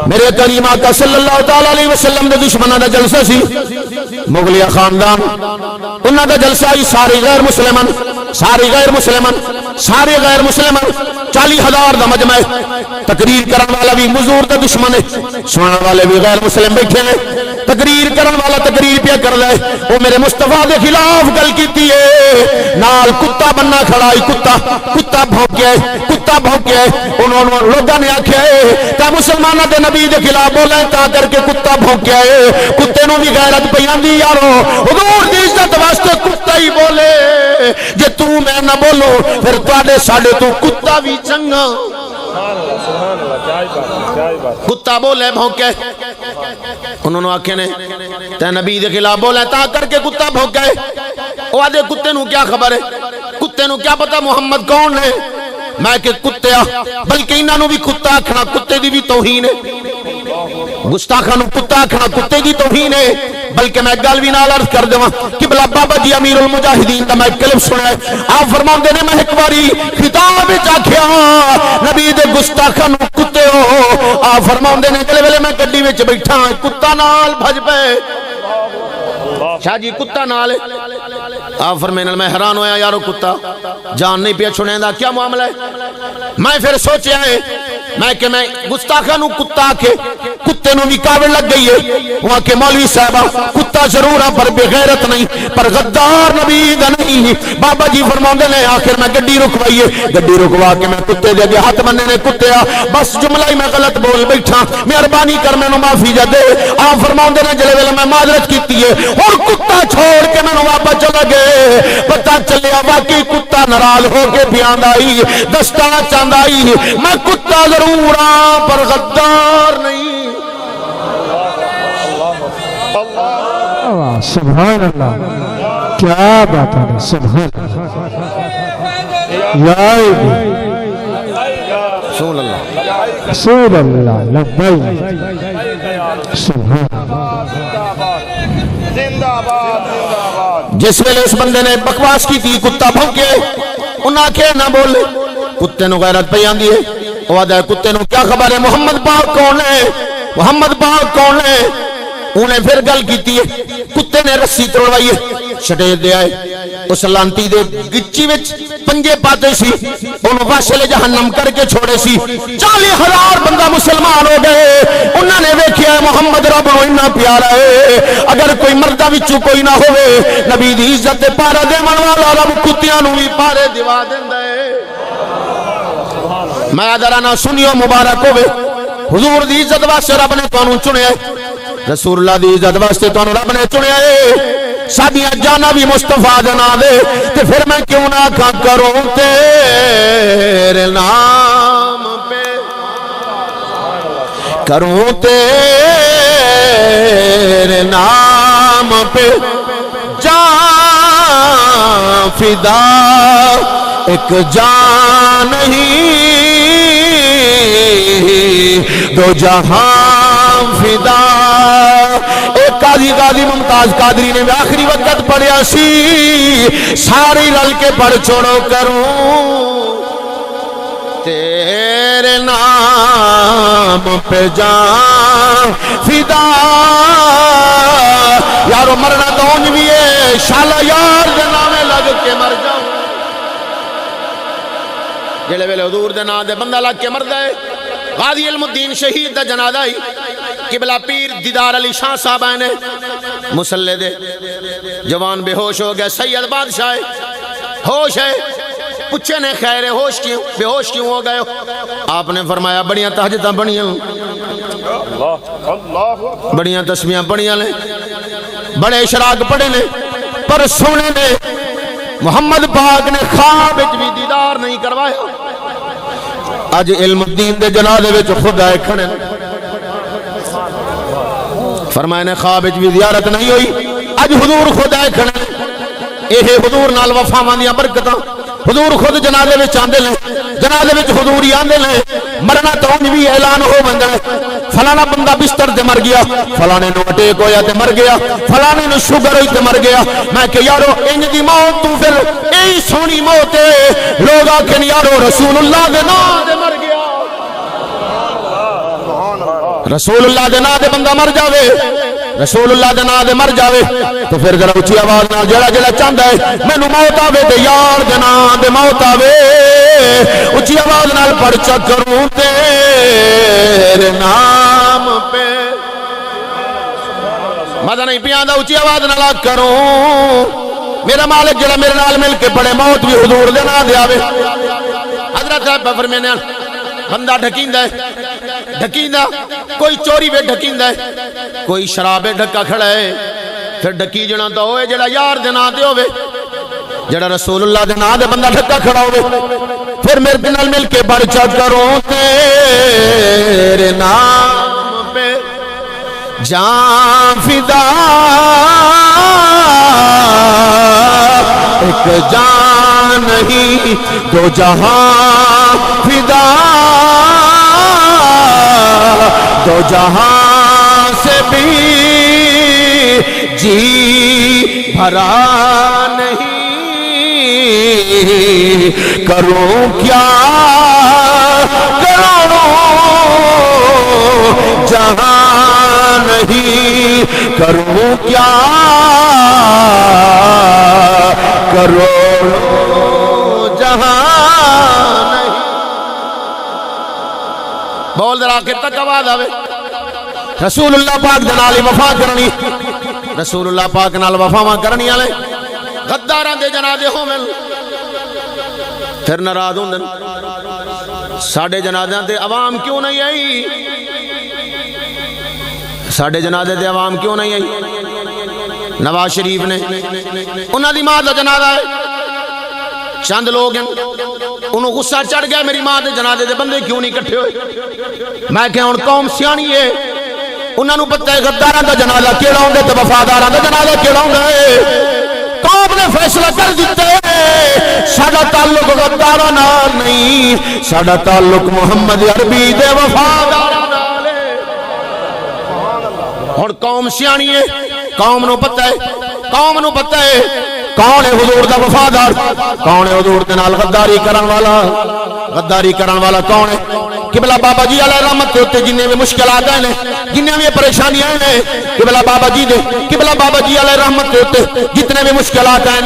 میرے کریم آقا صلی اللہ تعالی علیہ وسلم دے دشمناں دا جلسہ سی مغلیہ خاندان انہاں دا جلسہ ہی سارے غیر مسلمان 40,000 دا مجمع تقریر کرن والا بھی مزور دا دشمن ہے سنن والے بھی غیر مسلم بیٹھے ہیں تقریر کرن والا تقریر پہ کر لے وہ میرے مصطفیٰ دے خلاف گل کیتی ہے نال کتا بننا کھڑا ہی کتا بھونکے انہوں نے لوگوں نے آکھیا ہے تے مسلمانوں دے نبی دے خلاف بولے تا کر کے کتا بھونکیا ہے کتے نوں بھی غیرت پئی آندی یارو حضور دی عزت واسطے کتا ہی بولے جے تو میں نہ بولو پھر تواڈے ساڈے تو کتا بھی چنگا کتا بولے بھونکے انہوں نے آکھے نے تے نبی دے خلاف بولے تا کر کے کتا بھونکے او آدھے کتے نوں کیا خبر ہے کتے نوں کیا پتا محمد کون ہے میں کہ کتے بلکہ انہاں نوں بھی کتا آکھنا کتے دی بھی توہین ہے گستاخاں نوں کتا آکھنا کتے دی توہین ہے بلکہ میں گل بھی نال عرض کر دیواں قبلہ بابا جی امیر المجاہدین دا میں کلپ سنا ہے آپ فرماندے نے میں ایک باری خطاب وچ آکھیا نبی دے گستاخاں نوں کتے ہو آپ فرماندے نے جلے ویلے میں گڈی وچ بیٹھا کتا نال بھج پے شاہ جی کتا نال آپ فرمانے میں حیران ہویا یارو کتا جان نہیں پیا چھڑیں دا کیا معاملہ ہے میں پھر سوچیا ہے میں گستاخاں نوں کتا کے کتے نوں بھی کاوڑ لگ گئی ہے وہاں کے مولوی صاحبہ کتا ضرور ہے پر بغیرت نہیں پر غدار نبی دا نہیں بابا جی فرماندے نے آخر میں گڈی رکوائیے گڈی رکوا کے میں کتے دے دیا ہاتھ مننے نے کتیا بس جملہ ہی میں غلط بول بیٹھا مہربانی کر میں نو معافی جا دے آپ فرماندے نے جلے ویلے میں معذرت کیتی ہے اور کتا چھوڑ کے میں نو واپس چلا گئے پتہ چلیا واقعی کتا ناراض ہو کے بیان آئی دستانا چاند آئی میں کتا ضرور ہاں پر غدار نہیں سبحان اللہ کیا بات ہے سبحان یا رسول اللہ لبیک سبحان جس ویلے اس بندے نے بکواس کی تھی کتا بھونکے انہاں کے نہ بولے کتے نو غیرت پئی آندی ہے وہ آدھا ہے کتے نو کیا خبر ہے محمد پاک کون ہے محمد پاک کون ہے انہیں پھر گل کیتی ہے کتے نے رسی توڑوائی ہے چھٹے دے آئے اس لانتی دے گچی وچ پنجے پاتے سی انہوں واشل جہنم کر کے چھوڑے سی 40,000 بندہ مسلمان ہو گئے انہوں نے ویکھیا ہے محمد رب اتنا پیارا ہے اگر کوئی مردہ وچوں کوئی نہ ہوئے نبی دی عزت پارا دے من والا رب کتیاں نو بھی پارے دیوا دیندا ہے میں ادرانا سنیو مبارک ہوئے حضور دی عزت واسطے رب نے تانوں چنیا ہے رسول اللہ دی عزت واسطے تانوں رب نے چنیا ہے سادیاں جانا بھی مصطفیٰ جنا دے تے پھر میں کیوں نہ کھا کروں تیرے نام پہ کروں تیرے نام پہ جان فدا ایک جان نہیں دو جہاں فدا ایک قاضی ممتاز قادری نے آخری وقت پڑھیا سی ساری رل کے پڑھ چھوڑو کروں تیرے نام پہ جان فدا یارو مرنا تو اونج بھی ہے شالا یار جنامے لگ کے مر جاؤں جلے ویلے حضور دے نام دے بندہ لگ کے مرد ہے غازی علم الدین شہید دا جنازہ ہی قبلہ پیر دیدار علی شاہ صاحب آئے نے مسلح دے جوان بے ہوش ہو گئے سید بادشاہ ہوش ہے پچھے نے خیر ہوش کیوں بے ہوش کیوں ہو گئے آپ نے فرمایا بڑیاں تہجداں بڑیاں بڑیاں تسبیحاں بڑیاں لیں بڑے اشراق پڑے نے پر سونے نے محمد پاک نے خواب بھی دیدار نہیں کروایا آج علم الدین دے جنازے وچ خدا کھڑے فرمائے نے خواب بھی زیارت نہیں ہوئی آج حضور خدا کھڑے اے حضور نال وفاواں دیاں برکتاں حضور خود جنازے وچ آندے نے جنازے وچ حضور ہی آندے نے مرنا تو انج بھی اعلان ہو بندا ہے فلانا بندہ بستر تے مر گیا فلانے نو اٹیک ہویا تے مر گیا فلانے نو شوگر ہوئی تے مر گیا میں کہ یارو انج دی موت تو پھر اے سونی موت ہے لوگ آکھن یارو رسول اللہ دے نام تے مر گیا رسول اللہ دے نام دے بندہ مر جاوے، رسول اللہ دے نام دے مر جاوے تو پھر ذرا اچھی آواز نال جڑا جڑا چاہندا ہے مینوں موت آوے تے یار دے نام دے موت آوے، اچھی آواز نال پرچا کروں تیرے نام پہ، مزہ نہیں پیاندا اچھی آواز نال کروں میرا مالک جڑا میرے نال مل کے پڑے موت بھی حضور دے نام دے آوے۔ حضرت صاحب فرمانے بندہ ڈھکیندا ہے، ڈھکیندا کوئی چوری وے ڈھکیندا ہے، کوئی شراب ڈھکا کھڑا ہے، پھر ڈھکی جنا تو ہوئے جڑا یار دے نام دے ہوئے، جڑا رسول اللہ دے نام دے بندہ ڈھکا کھڑا ہوئے، پھر میرے نال مل کے پرچا کروں تیرے نام پہ جان فدا، ایک جان نہیں دو جہاں فدا، دو جہاں سے بھی جی بھرا نہیں، کروں کیا کروڑوں جہاں نہیں، کروں کیا کروڑوں جہاں نہیں۔ بول ذرا آخر تک آواز آوے۔ رسول اللہ پاک دے نال وفا کرنی، رسول اللہ پاک نال وفاواں کرنی والے غداراں دے جنازے ہوون پھر ناراض ہوندن، ساڈے جنازیاں تے عوام کیوں نہیں آئی، ساڈے جنازے تے عوام کیوں نہیں آئی؟ نواز شریف نے انہاں دی ماں دا جنازہ ہے، چند لوگ ہیں انہوں غصہ چڑھ گیا میری ماں دے جنازے دے بندے کیوں نہیں کٹھے ہوئے، میں کہ ہن قوم سیانی ہے، انہاں نوں پتہ ہے غداراں دا جنازہ کیڑا ہوندا تے وفاداراں دا جنازہ کیڑا ہوندا ہے، قوم نے فیصلہ کر دیتا ہے ساڈا تعلق غداراں نال نہیں، ساڈا تعلق محمد عربی دے وفاداراں نال ہے۔ ہن قوم سیانی ہے، قوم نو پتہ ہے، قوم نو پتہ ہے کون ہے حضور دا وفادار، کون ہے حضور دے نال غداری کرن والا، غداری کرن والا کون ہے؟ قبلہ بابا جی علیہ رحمت کے اوتے جننے بھی مشکلات ہیں جننے بھی پریشانیاں ہیں قبلہ بابا جی دے، قبلہ بابا جی علیہ رحمت کے اوتے جتنے بھی مشکلات ہیں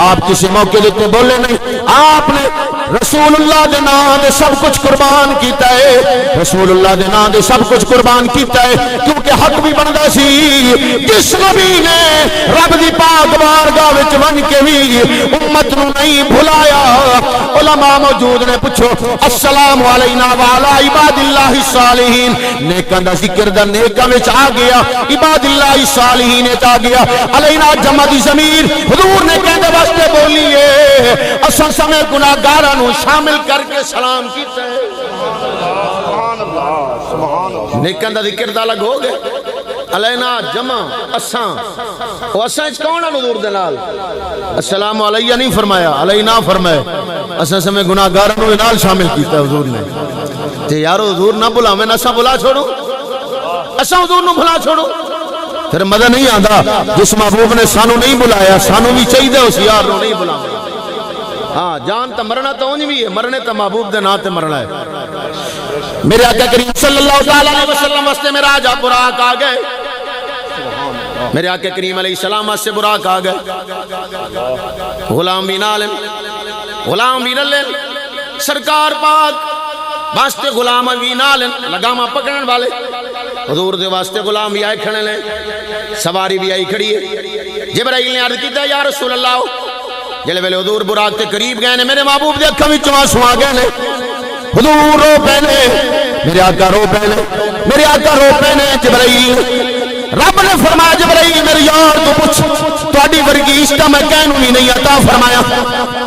آپ کسی موقع دیتے بولے نہیں، آپ نے رسول اللہ دے نام دے سب کچھ قربان کیتا ہے، رسول اللہ دے نام دے سب کچھ قربان کیتا ہے، کیونکہ حق بھی بندا سی جس نبی نے رب دی پاک بارگاہ وچ ون کے بھی امت نو نہیں بھلایا۔ علماء موجود نے پوچھو السلام علینا وعلی عباد اللہ الصالحین، نیکاں دا ذکر دا نیکاں وچ آ گیا، عباد اللہ الصالحین وچ آ گیا، علینا جمع دی ضمیر حضور نے کہندے واسطے بولی ہے اساں سمے گناہگاراں نو شامل کر کے سلام کیتا ہے۔ نیکاں دا ذکر دا الگ ہو گئے، علینا جمع اساں، او اساں وچ کون ہے حضور دے نال؟ السلام علیہ نہیں فرمایا، علینا فرمایا، اساں سمے گناہگاراں نو نال شامل کیتا ہے حضور نے۔ تے یارو حضور نہ بلاویں اساں بلا چھوڑو، اساں حضور نو بلا چھوڑو، پھر مزہ نہیں آندا۔ جس محبوب نے سانو نہیں بلایا سانو بھی چاہیے اس یار نو نہیں بلاویں۔ ہاں جان تا مرنا تو اونج بھی ہے، مرنے تا محبوب دے نام تے مرنا ہے۔ میرے آقا کریم صلی اللہ علیہ وسلم واسطے معراج براق آ گئے، میرے آقا کریم علیہ السلام واسطے براق آ گئے، غلام بھی نال، غلام بھی نال، سرکار پاک واسطے غلام بھی نال، لگاما پکڑن والے حضور دے واسطے غلام بھی آئے کھڑے لیں، سواری بھی آئی کھڑی ہے۔ جبرائیل نے عرض کیتا یا رسول اللہ، جلے ویلے حضور براق تے قریب گئے نے میرے محبوب دے اکھاں وچوں آنسو آ گئے نے، حضور رو پہنے، میرے آقا رو پہنے، میرے آقا رو پہنے۔ جبرائیل رب نے فرمایا جبرائیل میرے یار تو پوچھ تہاڈی ورگی عزت میں کہنوں بھی نہیں عطا فرمایا،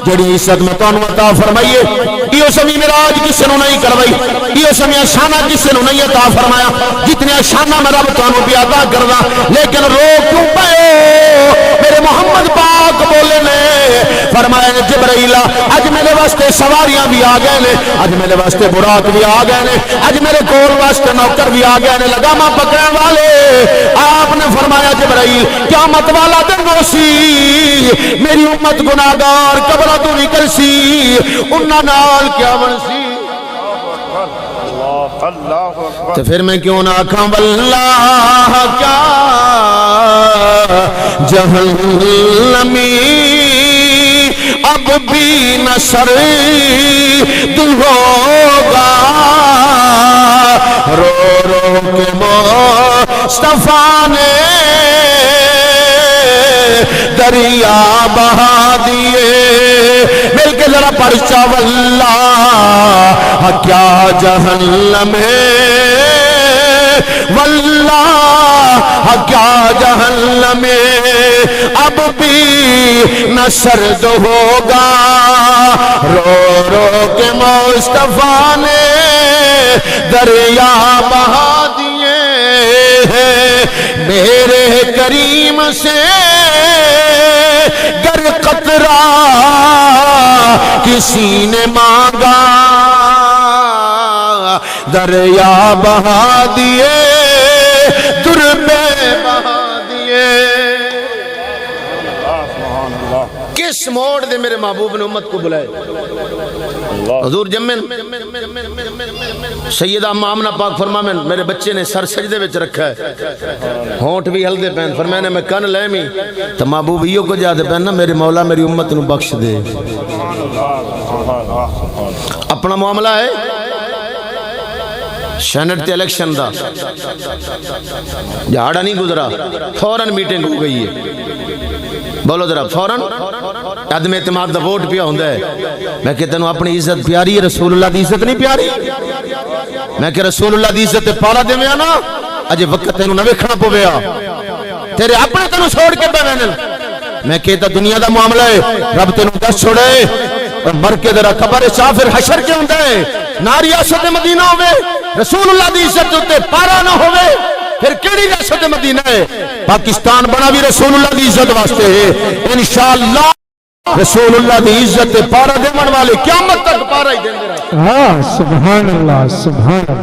جڑی عزت میں تانوں عطا فرمائیے ایو سمی معراج کسے نوں نہیں کروائی، ایو سمی شانہ کسے نوں نہیں عطا فرمایا جتنے شانہ میں رب تانوں بھی عطا کردا، لیکن رو کیوں پئے؟ میرے محمد پاک بولے نے فرمایا جبرائیل اج میرے واسطے سواریاں بھی آ گئے نے، اج میرے واسطے براق بھی آ گئے نے، اج میرے کول واسطے نوکر بھی آ گئے نے لگاما پکڑن والے۔ آپ نے فرمایا جبرائیل قیامت والا دن سی میری امت گناہگار قبرہ تو نکل سی انہاں نال کیا بن سی؟ تو پھر میں کیوں نہ آکھاں واللہ کیا جہنمی اب بھی نہ سرد ہوگا رو رو کے مصطفیٰ نے دریا بہا دیے مل کے ذرا پرچا واللہ کیا جہنم ہے واللہ کیا جہنم اب بھی نہ سرد ہوگا رو رو کے مصطفیٰ نے دریا بہا دیے ہیں میرے کریم سے گر قطرہ کسی نے مانگا دریا بہا دیے در پہ بہا دیے کس موڑ دے میرے محبوب نے امت کو بلائے حضور جمن سیدہ آمنہ پاک فرمائیں میرے بچے نے سر سجدے وچ رکھا ہے ہونٹ بھی ہلدے پہن فرمائیں میں کن لیمی تو محبوب یہ کو جاتے پہننا میرے مولا میری امت نو بخش دے اپنا معاملہ ہے سینٹ تے الیکشن دا جھاڑا نہیں گزرا فوراً میٹنگ ہو گئی ہے بولو ذرا فوراً عدم اعتماد دا ووٹ پیا ہوندا ہے میں کہ تینوں اپنی عزت پیاری ہے رسول اللہ دی عزت نہیں پیاری میں کہ رسول اللہ دی عزت پارا دے میں آنا اجے وقت تینوں نہ ویکھنا پویا تیرے اپنے تینوں چھوڑ کے پہنے میں کہتا دنیا دا معاملہ ہے رب تینوں دس چھوڑے اور مر کے ذرا قبر شافر حشر کے ہوندا ہے نہ ریاست مدینہ ہوئے رسول اللہ دی عزت تے پارا نہ ہوئے پھر کیڑی ریاست مدینہ ہے پاکستان بنا بھی رسول اللہ دی عزت واسطے ہے انشاءاللہ رسول اللہ دی عزت پارا دیمن والے قیامت تک پارا ہی دیں گے ہاں سبحان اللہ سبحان اللہ